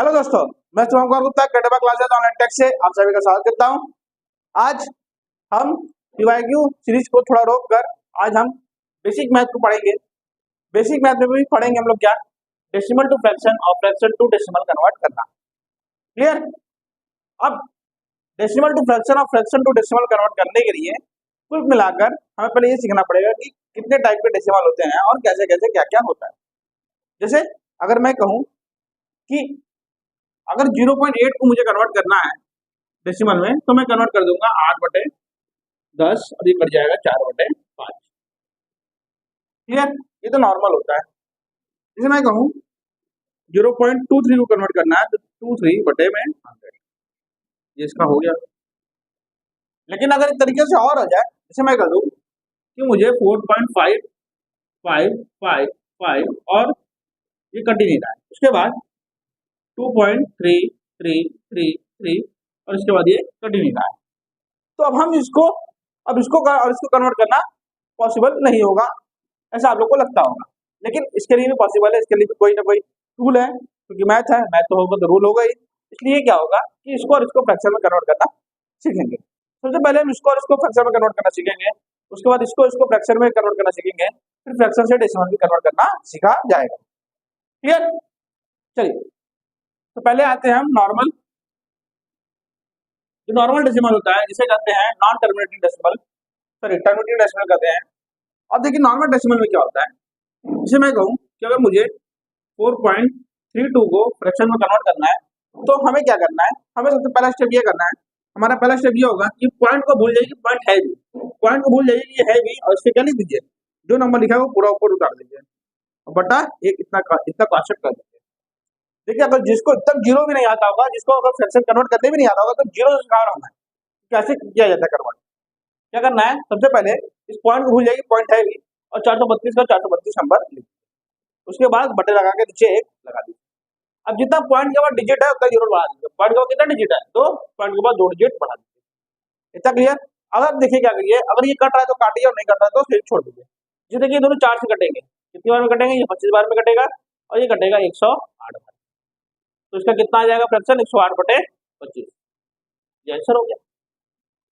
Hello दोस्तों, मैं शुभम कुमार गुप्ता कैटेबा क्लासेस ऑनलाइन टेक से आप सभी का स्वागत करता हूं। आज हम पीवाईक्यू सीरीज को थोड़ा रोक कर आज हम बेसिक मैथ को पढ़ेंगे। बेसिक मैथ में भी पढ़ेंगे हम लोग क्या, डेसिमल टू फ्रैक्शन और फ्रैक्शन टू डेसिमल कन्वर्ट करना। क्लियर? अब डेसिमल टू फ्रैक्शन और फ्रैक्शन टू डेसिमल कन्वर्ट करने के लिए कुल मिलाकर हमें पहले ये सीखना पड़ेगा कि कितने टाइप के डेसिमल होते हैं और कैसे कैसे क्या क्या होता है। जैसे अगर मैं कहूँ कि अगर 0.8 को मुझे कन्वर्ट करना है डेसिमल में, तो मैं कन्वर्ट कर दूंगा 8/10 और ये कट जाएगा 4/5। क्लियर? ये तो नॉर्मल होता है। जैसे मैं कहूँ 0.23 को कन्वर्ट करना है तो 23/100, ये इसका हो गया। लेकिन अगर एक तरीके से और हो जाए, जैसे मैं कह दूँ कि मुझे 4.5555 और ये कट ही नहीं रहा है, उसके बाद 2.3333 और इसके बाद ये कट ही नहीं रहा है, तो अब हम इसको कन्वर्ट करना पॉसिबल नहीं होगा, ऐसा आप लोग को लगता होगा। लेकिन इसके लिए भी पॉसिबल है, इसके लिए भी कोई ना कोई रूल है, क्योंकि मैथ है, मैथ तो होगा तो रूल होगा ही। इसलिए क्या होगा कि इसको और इसको फ्रैक्शन में कन्वर्ट करना सीखेंगे। सबसे पहले हम इसको और इसको फ्रैक्शन में कन्वर्ट करना सीखेंगे, उसके बाद इसको फ्रैक्शन में कन्वर्ट करना सीखेंगे, फिर फ्रैक्शन से डेसिमल में कन्वर्ट करना सीखा जाएगा। क्लियर? चलिए, तो पहले आते हैं हम नॉर्मल। जो नॉर्मल डेसिमल होता है जिसे कहते हैं non terminating decimal, sorry terminating decimal कहते हैं। अब देखिए नॉर्मल डेसिमल में क्या होता है, जैसे मैं कहूँ कि अगर मुझे 4.32 को फ्रैक्शन में कन्वर्ट करना है, तो हमें क्या करना है, हमें सबसे पहला स्टेप ये करना है। हमारा पहला स्टेप ये होगा कि पॉइंट को भूल जाइए कि पॉइंट है भी, पॉइंट को भूल जाइए कि ये है भी, और इसके क्या लिख दीजिए, जो नंबर लिखा है वो पूरा ऊपर उतार दीजिए और बटा एक इतना कांस्टेंट कर दीजिए। देखिए अगर जिसको तक जीरो भी नहीं आता होगा, जिसको अगर फ्रैक्शन कन्वर्ट करने भी नहीं आता होगा, तो जीरो से स्टार्ट होना है। कैसे किया जाता है कन्वर्ट, क्या करना है, सबसे पहले इस पॉइंट को भूल जाइए, पॉइंट है भी, और 432 का 432 नंबर लिखिए, उसके बाद बटे लगा के नीचे एक लगा दीजिए। अब जितना पॉइंट के बाद डिजिट है उतना जीरो बढ़ा दीजिए। पॉइंट के बाद कितना डिजिट है, तो पॉइंट के बाद 2 डिजिट बढ़ा दीजिए। इतना क्लियर? अगर देखिए क्या करिए, अगर ये कट रहा है तो काटिए और नहीं कट रहा है तो फिर छोड़ दीजिए। जो देखिए दोनों 4 से कटेंगे, कितनी बार में कटेंगे, ये 25 बार में कटेगा और ये कटेगा 108 बार। तो इसका कितना आ जाएगा फ्रैक्शन, 108/25। ये आंसर हो गया।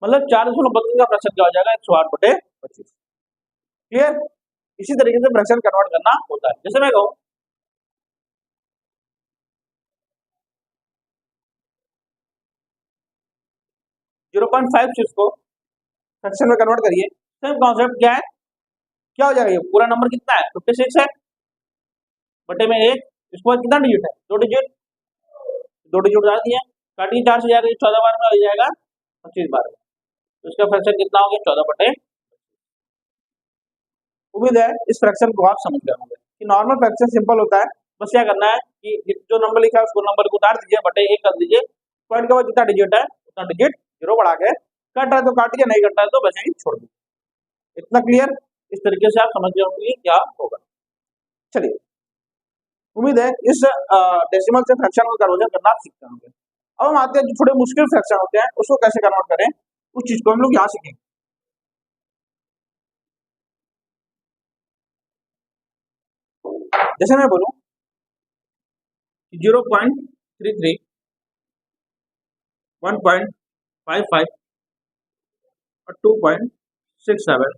मतलब 4.32 का फ्रैक्शन क्या हो जाएगा, 108/25। क्लियर? इसी तरीके से फ्रैक्शन कन्वर्ट करना होता है। जैसे मैं कहूँ 0.56 को फ्रैक्शन में कन्वर्ट करिए, सेम कॉन्सेप्ट क्या है, क्या हो जाएगा, ये पूरा नंबर कितना है, 56 है, बटे में 1, इसके बाद कितना डिजिट है, 2 डिजिट, 2 डिजिट डाल दिए, काटिए 4 से जाएगा, 14 बार में आ जाएगा 25 बार में, तो इसका फ्रैक्शन कितना हो गया, 14/। उम्मीद है इस फ्रैक्शन को आप समझ गए होंगे कि नॉर्मल फ्रैक्शन सिंपल होता है। बस क्या करना है कि जो नंबर लिखा है उसको नंबर को उतार दीजिए, बटे 1 कर दीजिए, पॉइंट के बाद जितना डिजिट है उतना डिजिट जीरो बढ़ा के, कट रहा है तो काटिए, नहीं कट रहा है तो वैसे ही छोड़ दीजिए। इतना क्लियर? इस तरीके से आप समझ गए होंगे क्या होगा। चलिए, उम्मीद है इस डेसिमल से फ्रैक्शन को कन्वर्जन करना आप सीखते होंगे। अब हम आते हैं जो थोड़े मुश्किल फ्रैक्शन होते हैं उसको कैसे कन्वर्ट करें, उस चीज को हम लोग यहाँ सीखेंगे। जैसे मैं बोलूं 0.33, 1.55 और 2.67,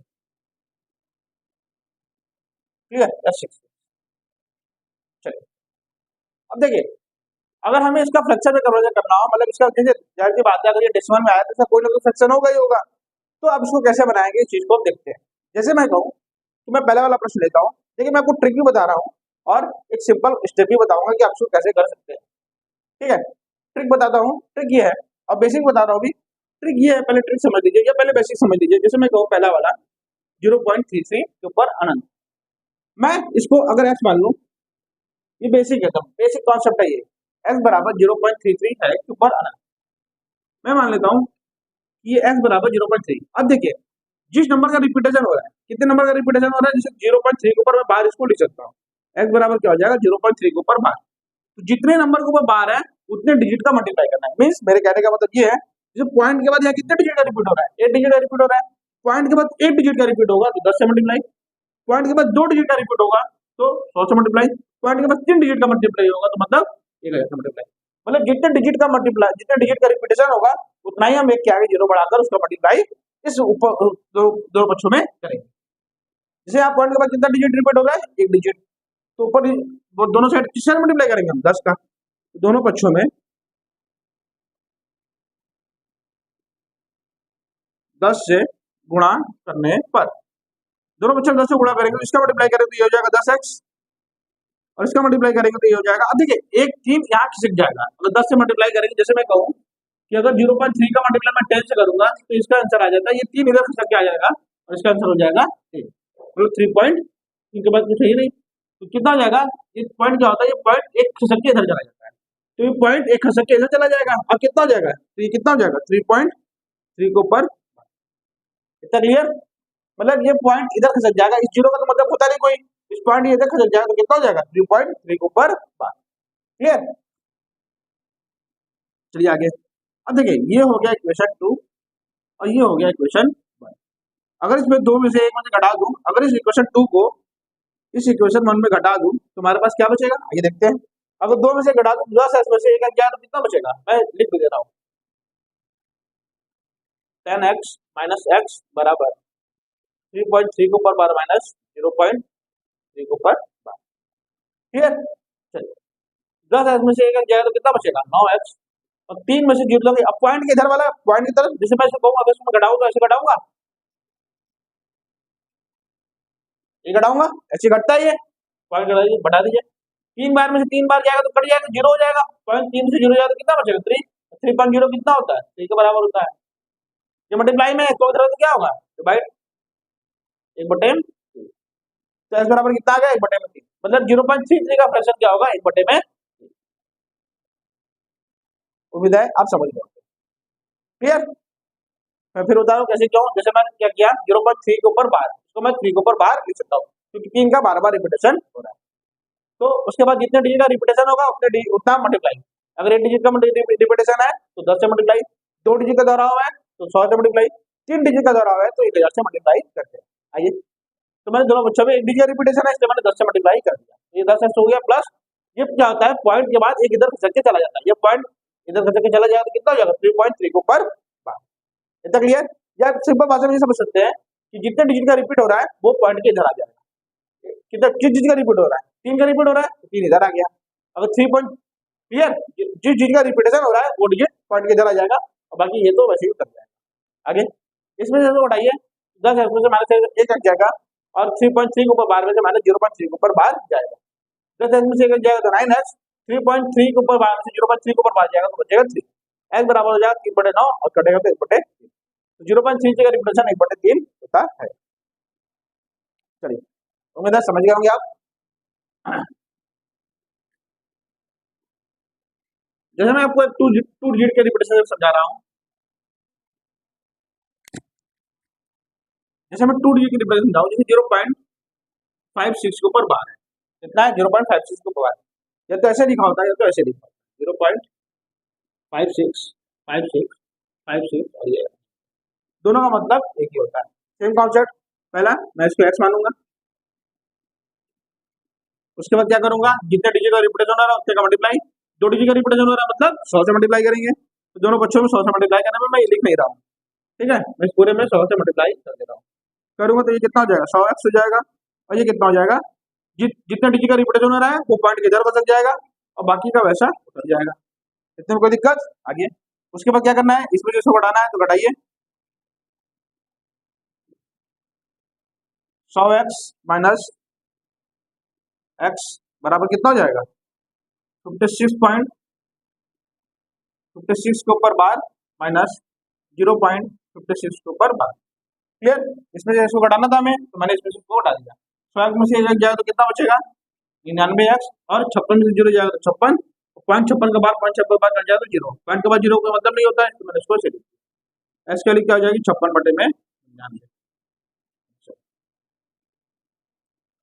ठीक है, 6। चलिए, अब देखिए अगर हमें इसका फ्रैक्शन में कन्वर्जन करना हो, मतलब इसका जैसे जाहिर सी बात है अगर ये डेसिमल में आया तो इसका कोई ना कोई फ्रैक्शन होगा ही होगा, तो अब इसको कैसे बनाएंगे इस चीज को देखते हैं। जैसे मैं कहूँ तो मैं पहले वाला प्रश्न लेता हूँ, देखिए मैं आपको ट्रिक भी बता रहा हूँ और एक सिंपल स्टेप भी बताऊंगा कि आप इसको कैसे कर सकते हैं। ठीक है, ट्रिक बताता हूँ, ट्रिक ये है, और बेसिक बता रहा हूँ भी। ट्रिक ये है, पहले ट्रिक समझ लीजिए या पहले बेसिक समझ लीजिए। जैसे मैं कहूँ पहला वाला 0.33 के ऊपर अनंत, मैं इसको अगर x मान लूँ, ये बेसिक है, बेसिक कॉन्सेप्ट है ये, x बराबर 0.33 है के ऊपर अनंत, मैं मान लेता हूँ ये x बराबर 0.3। अब देखिए जिस नंबर का रिपीटेशन हो रहा है, कितने नंबर का रिपीटेशन हो रहा है, जैसे 0.3 के ऊपर मैं बाहर इसको लिख सकता हूँ, x बराबर क्या हो जाएगा 0.3 के ऊपर बाहर। तो जितने नंबर के ऊपर बाहर है उतने डिजिट का मल्टीप्लाई करना है। मींस मेरे कहने का मतलब ये है, जैसे पॉइंट के बाद यहाँ कितने डिजिट का रिपीट हो रहा है, 8 डिजिट का रिपीट हो रहा है, पॉइंट के बाद 8 डिजिट का रिपीट होगा तो 10 से मल्टीप्लाई, पॉइंट के बाद 2 डिजिट का रिपीट होगा तो 100 से मल्टीप्लाई, पॉइंट के बाद 3 डिजिट का मल्टीप्लाई होगा तो मतलब 1000 से मल्टीप्लाई। मतलब जितने डिजिट का मल्टीप्लाई, जितने डिजिट का रिपीटेशन होगा उतना ही हम एक के आगे जीरो बढ़ाकर उसका मल्टीप्लाई इस ऊपर दो पक्षों में करेंगे। जैसे आप पॉइंट के बाद कितना डिजिट रिपीट हो रहा है, एक डिजिट, तो ऊपर वो दोनों साइड किससे मल्टीप्लाई करेंगे हम, 10 का, दोनों पक्षों में 10 से गुणा करने पर, दोनों पक्षों में 10 से गुणा करेंगे तो इसका मल्टीप्लाई करेंगे तो ये हो जाएगा 10x, और इसका मल्टीप्लाई करेंगे तो ये हो जाएगा। अब देखिए एक चीज यहाँ खिसक जाएगा, अगर 10 से मल्टीप्लाई करेंगे, जैसे मैं कहूँ कि अगर 0.3 का मल्टीप्लाई मैं 10 से करूंगा तो इसका आंसर आ जाता है, ये 3 इधर खिसक के आ जाएगा और इसका आंसर हो जाएगा 3, मतलब 3 के बाद कुछ है ही नहीं, तो कितना हो जाएगा, ये पॉइंट क्या होता है, ये पॉइंट एक खिसक के इधर चला जाता है, तो ये पॉइंट एक खिसक के इधर चला जाएगा, अब कितना हो जाएगा, तो ये कितना हो जाएगा 3.3 के ऊपर, इतना क्लियर, मतलब ये पॉइंट इधर खिसक जाएगा, इस जीरो का तो मतलब होता नहीं कोई, इस पॉइंट ये इधर खिसक जाएगा तो कितना हो जाएगा 3.3 के ऊपर, क्लियर। चलिए आगे, अब देखिए ये हो गया इक्वेशन 2 और ये हो गया इक्वेशन 1। अगर इसमें दो में से एक में से घटा दूं, अगर इस इक्वेशन 2 को इस इक्वेशन 1 में घटा दूं तो हमारे पास क्या बचेगा, आइए देखते हैं। अगर दो में से घटा दूं 10 में से एक क्या, तो कितना बचेगा, मैं लिख भी दे रहा हूँ, 10x माइनस एक्स बराबर 3.3 के ऊपर बार माइनस 0.3 के ऊपर बार, क्लियर। चलिए 10x में से एक जाएगा तो कितना बचेगा 9x, और 3 में से जीरो लगे, अब पॉइंट के इधर वाला पॉइंट की तरफ, जैसे मैं इसको कहूँगा अगर इसमें घटाऊं तो ऐसे घटाऊंगा, ये घटाऊंगा ऐसे घटता है, ये पॉइंट बढ़ा दीजिए, 3 बार में से 3 बार जाएगा तो कट जाएगा, जीरो हो जाएगा, पॉइंट 3 से जीरो जाएगा तो कितना बचेगा 3, 3.0 कितना होता है 3 के बराबर होता है, ये मल्टीप्लाई में तो इधर तो क्या होगा डिवाइड 1/3, तो x बराबर कितना आ गया 1/3, मतलब 0.33 का फ्रैक्शन क्या होगा 1/में। उम्मीद है आप समझ गए, क्लियर। मैं फिर बता रहा हूँ कैसे क्यों, जैसे मैंने क्या किया 0.3 के ऊपर बार, इसको मैं 3 के ऊपर बार लिख सकता हूँ क्योंकि 3 का बार बार रिपीटेशन हो रहा है, तो उसके बाद जितने डिजिट का रिपीटेशन होगा उतना मल्टीप्लाई, अगर एक डिजिट का रिपीटेशन है तो 10 से मल्टीप्लाई, 2 डिजिट का दोहराव है तो 100 से मल्टीप्लाई, 3 डिजिट का दोहराव है तो 1000 से मल्टीप्लाई करते हैं। आइए, तो मैंने दोनों बच्चों में एक डिजिट रिपीटेशन है इसलिए मैंने 10 से मल्टीप्लाई कर दिया, ये 10x हो गया, प्लस ये क्या होता है पॉइंट के बाद एक इधर खसक के चला जाता है, ये पॉइंट इधर खसक के चला जाएगा तो कितना हो जाएगा 3.3 के ऊपर बार, इतना क्लियर। या सिंपल भाषा में समझ सकते हैं कि जितने डिजिट का रिपीट हो रहा है वो पॉइंट के इधर आ जाएगा, कितना किस डिजिट का रिपीट हो रहा है 3 का रिपीट हो रहा है तो 3 इधर आ गया, अगर 3 पॉइंट, क्लियर, जिस डिजिट का रिपीटेशन हो रहा है वो डिजिट पॉइंट के इधर आ जाएगा, और बाकी ये तो वैसे ही कर जाएगा। आगे इसमें से तो उठाइए 10 इसमें से माइनस 1 हट जाएगा और 3.3 के ऊपर बार में से माइनस 0.3 के ऊपर बार जाएगा, 10 इसमें से 1 हट जाएगा तो 9x, 3.3 के ऊपर बार में से 0.3 के ऊपर बार जाएगा तो बचेगा 3, x बराबर हो जाएगा 3/9 और कटेगा तो 1/3, 0.3 का रिपीटेशन 1/3 होता है। चलिए उम्मीद है समझ गए होंगे आप। जैसे मैं आपको एक टू डिजिट के रिपीटेशन समझा रहा हूँ, जैसे मैं 2 डिजिट की रिपीटेशन समझाऊं, जैसे 0.56 के ऊपर बार है, कितना है 0.56 के ऊपर बार, या तो ऐसे लिखा होता है या तो ऐसे लिखा होता है 0.56 56 56, और ये दोनों का मतलब एक ही होता है, सेम कॉन्सेप्ट। पहला मैं इसको x मानूंगा, उसके बाद क्या करूंगा जितने डिजिट का रिपीटेशन हो रहा है उतने का मल्टीप्लाई, 2 डिजिट का रिपीटेशन हो रहा है मतलब 100 से मल्टीप्लाई करेंगे, तो दोनों बच्चों में 100 से मल्टीप्लाई करने में मैं ये लिख नहीं रहा हूँ, ठीक है, मैं इस पूरे में 100 से मल्टीप्लाई कर दे रहा हूँ, करूंगा तो ये कितना हो जाएगा 100x हो जाएगा, और ये कितना हो जाएगा जितने डिजिट का रिपीटेशन हो रहा है वो पॉइंट के इधर बदल जाएगा और बाकी का वैसा उतर जाएगा, इतने में कोई दिक्कत। आगे उसके बाद क्या करना है, इसमें जिसको घटाना है तो घटाइए, 100x माइनस x बराबर कितना हो जाएगा 56 के ऊपर बार माइनस 0.56 के ऊपर बार, क्लियर। इसमें से इसको घटाना था हमें तो मैंने इसमें से इसको घटा दिया, 100x में से एक जाएगा तो कितना बचेगा 99x, और 56 में से 0 जाएगा तो 56, 0.56 के बाद 0.56 बाद कट जाएगा तो 0, पॉइंट के बाद 0 का मतलब नहीं होता है, तो मैंने इसको ऐसे लिख दिया, x के लिए क्या हो जाएगी 56/99,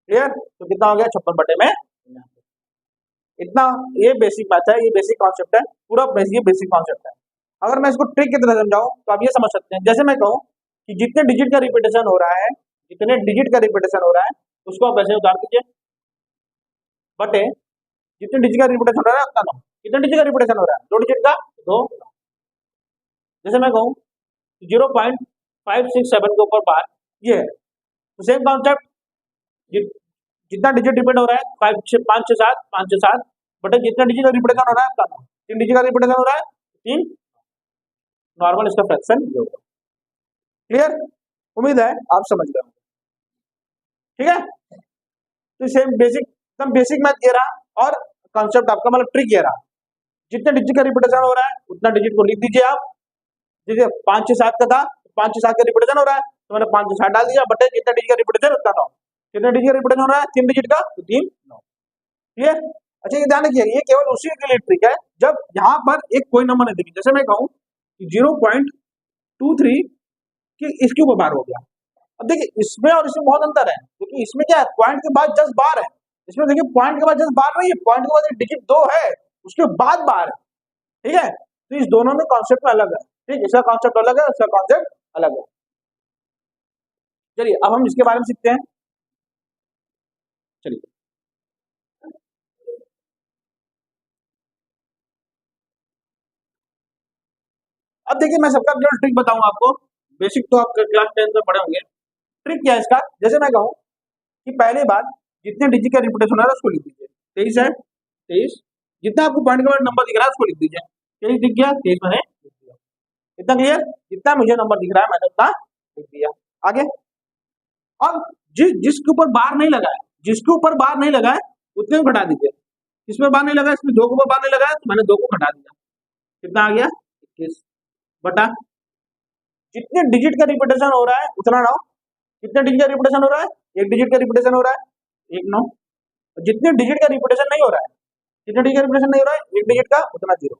क्लियर। तो कितना हो गया 56/99, इतना, ये बेसिक बात है, ये बेसिक कॉन्सेप्ट है, पूरा ये बेसिक कॉन्सेप्ट है। अगर मैं इसको ट्रिक की तरह समझाऊं तो आप ये समझ सकते हैं, जैसे मैं कहूं कि जितने डिजिट का रिपीटेशन हो रहा है, जितने डिजिट का रिपीटेशन हो रहा है उसको आप वैसे उतार दीजिए, बटे जितने डिजिट का रिपीटेशन हो रहा है उतना नो, कितने डिजिट का रिपीटेशन हो रहा है? 2 डिजिट का, तो जैसे मैं कहूँ 0.567 के ऊपर बार ये है, तो सेम कॉन्सेप्ट, जितना डिजिट रिपीट हो रहा है 5 6 7 बटे जितना डिजिट का रिपीटेशन हो रहा है उसका 3 डिजिट का रिपीटेशन हो रहा है 3 नॉर्मल, इसका फ्रैक्शन ये होगा। क्लियर? उम्मीद है आप समझ गए। ठीक है, तो सेम बेसिक, एकदम बेसिक मैथ ये रहा और कॉन्सेप्ट आपका मतलब ट्रिक ये रहा। जितने डिजिट का रिपीटेशन हो रहा है उतना डिजिट को लिख दीजिए आप। जैसे 5 6 7 का था, 5 6 7 का रिपीटेशन हो रहा है तो मैंने 5 6 7 डाल दिया बटे जितना डिजिट का रिपीटेशन उतना 9। कितने डिजिट का रिपीटेशन हो रहा है? 3 डिजिट का, तो 3 9। क्लियर? अच्छा, ये ध्यान रखिए, ये केवल उसी के लिए ट्रिक है जब यहाँ पर एक कोई नंबर नहीं दिखे। जैसे मैं कहूँ 0.23 कि इसके ऊपर बार हो गया। अब देखिए इसमें और इसमें बहुत अंतर है, क्योंकि इसमें क्या है, पॉइंट के बाद जस्ट बार है। इसमें देखिए पॉइंट के बाद जस्ट बार नहीं है, पॉइंट के बाद एक डिजिट 2 है, उसके बाद बार है। ठीक है, तो इस दोनों में कॉन्सेप्ट अलग है। ठीक, इसका कॉन्सेप्ट अलग है, इसका कॉन्सेप्ट अलग है। चलिए अब हम इसके बारे में सीखते हैं। चलिए अब देखिए, मैं सबका केवल ट्रिक बताऊंगा आपको। बेसिक तो आप क्लास 10 में पढ़े होंगे। ट्रिक क्या है इसका? जैसे मैं कहूँ कि पहली बार जितने डिजिट का रिपीटेशन है उसको लिख दीजिए। 23 है, 23, जितना आपको पॉइंट के बाद नंबर दिख रहा है उसको लिख दीजिए। 23 दिख गया, 23 मैंने लिख दिया। इतना क्लियर? जितना मुझे नंबर दिख रहा है मैंने उतना लिख दिया। आगे, अब जिसके ऊपर बार नहीं लगा है, जिसके ऊपर बार नहीं लगा है उतने को घटा दीजिए। इसमें बार नहीं लगा, इसमें 2 के ऊपर बार नहीं लगा है तो मैंने 2 को घटा दिया। कितना आ गया? 21 बटा जितने डिजिट का रिपीटेशन हो रहा है उतना 9। कितने डिजिट का रिपीटेशन हो रहा है? 1 डिजिट का रिपीटेशन हो रहा है, 1 9। जितने डिजिट का रिपीटेशन नहीं हो रहा है, कितने डिजिट का रिपीटेशन नहीं हो रहा है, 1 डिजिट का, उतना 0।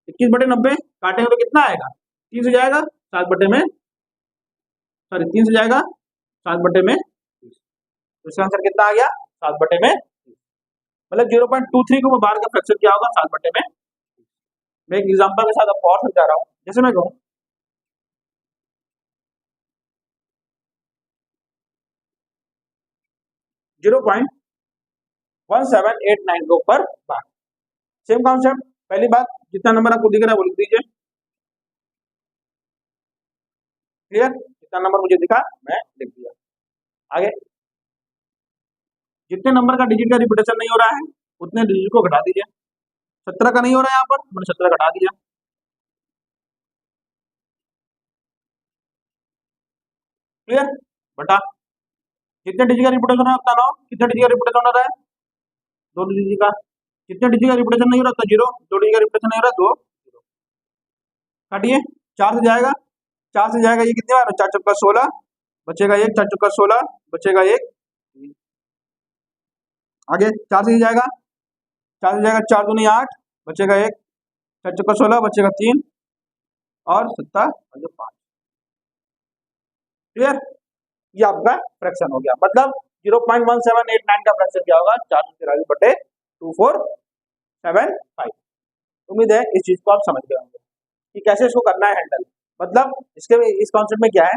21 बटे 90 काटेंगे तो कितना आएगा? 3 से जाएगा, 7 बटे में, सॉरी 3 से जाएगा 7 बटे में 30। तो इसका आंसर कितना आ गया? 7 बटे में 30। मतलब 0.23 को बार का फ्रैक्शन क्या होगा? 7 बटे में 30। मैं एक एग्जांपल के साथ आपको और समझा रहा हूँ। जैसे मैं कहूँ 0.1789 के ऊपर बार, सेम कॉन्सेप्ट। पहली बात, जितना नंबर आपको दिख रहा है वो लिख दीजिए। क्लियर? जितना नंबर मुझे दिखा मैं लिख दिया। आगे, जितने नंबर का डिजिट का रिपीटेशन नहीं हो रहा है उतने डिजिट को घटा दीजिए। 17 का नहीं हो रहा है यहाँ पर, मैंने 17 घटा दिया। क्लियर? बटा कितने डिजिट का रिपीटेशन है उतना 9। कितने डिजिट का रिपीटेशन हो रहा है? 2 डिजिट का। कितने डिजिट का रिपीटेशन नहीं हो रहा तो 0। 2 डिजिट का रिपीटेशन नहीं हो रहा 2 0। काटिए, 4 से जाएगा, 4 से जाएगा, ये कितने बार? 4 चौका 16 बचेगा 1, 4 चौका 16 बचेगा 1। आगे 4 से जाएगा, 4 से जाएगा, 4 दूनी 8 बचेगा 1, 4 चौका 16 बचेगा 3 और 7 और 5। क्लियर? ये आपका फ्रैक्शन हो गया। मतलब 0.1789 का फ्रैक्शन क्या होगा? 483 बटे 2475। उम्मीद है इस चीज को आप समझ गए होंगे कि कैसे इसको करना है हैंडल। मतलब इसके इस कॉन्सेप्ट में क्या है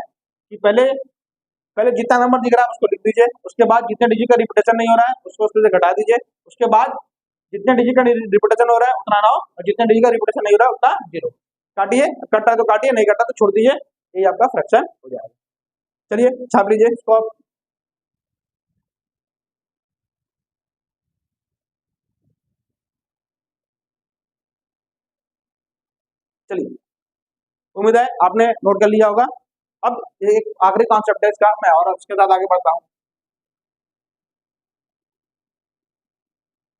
कि पहले जितना नंबर दिख रहा है उसको लिख दीजिए। उसके बाद जितने डिजिट का रिपीटेशन नहीं हो रहा है उसको उसमें से घटा दीजिए। उसके बाद जितने डिजिट का रिपीटेशन हो रहा है उतना 9 और जितने डिजिट का रिपीटेशन नहीं हो रहा है उतना 0। काटिए, कटता है तो काटिए, नहीं कटता तो छोड़ दीजिए। ये आपका फ्रैक्शन हो जाएगा। चलिए छाप लीजिए इसको आप। चलिए, उम्मीद है आपने नोट कर लिया होगा। अब एक आखिरी कॉन्सेप्ट है इसका, मैं और उसके साथ आगे बढ़ता हूँ।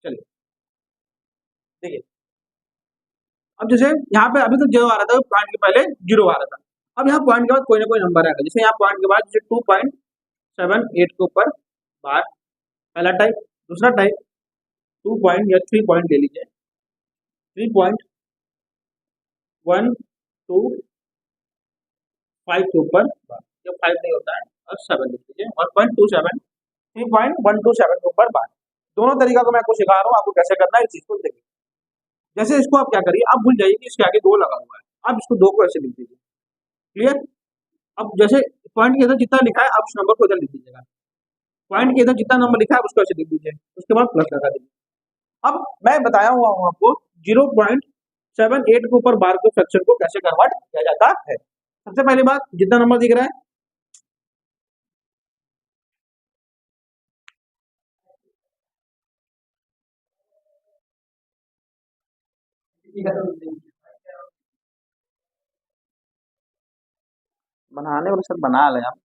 चलिए देखिए, अब जैसे यहाँ पे अभी तो 0 आ रहा था, पॉइंट के पहले 0 आ रहा था। अब यहाँ पॉइंट के बाद कोई ना कोई नंबर आएगा। जैसे यहाँ पॉइंट के बाद जैसे 2.78 के ऊपर बार, पहला टाइप। दूसरा टाइप 2 पॉइंट या 3 पॉइंट ले लीजिए, 3.125 के ऊपर बार, जब 5 नहीं होता है और 7 लिख लीजिए, और 0.27 3.127 के ऊपर बार। दोनों तरीका को मैं आपको सिखा रहा हूँ, आपको कैसे करना है इस चीज को देखिए। जैसे इसको आप क्या करिए, आप भूल जाइए कि इसके आगे 2 लगा हुआ है, आप इसको 2 को ऐसे लिख दीजिए। क्लियर? अब जैसे पॉइंट के इधर जितना लिखा है आप उस नंबर को इधर लिख दीजिएगा। पॉइंट के इधर जितना नंबर लिखा है उसको ऐसे लिख दीजिए, उसके बाद प्लस लगा दीजिए। अब मैं बताया हुआ हूँ आपको 0.78 के ऊपर बार के फ्रैक्शन को कैसे कन्वर्ट किया जाता है। सबसे पहली बात, जितना नंबर दिख रहा है बनाने वाले सर बना ले आप।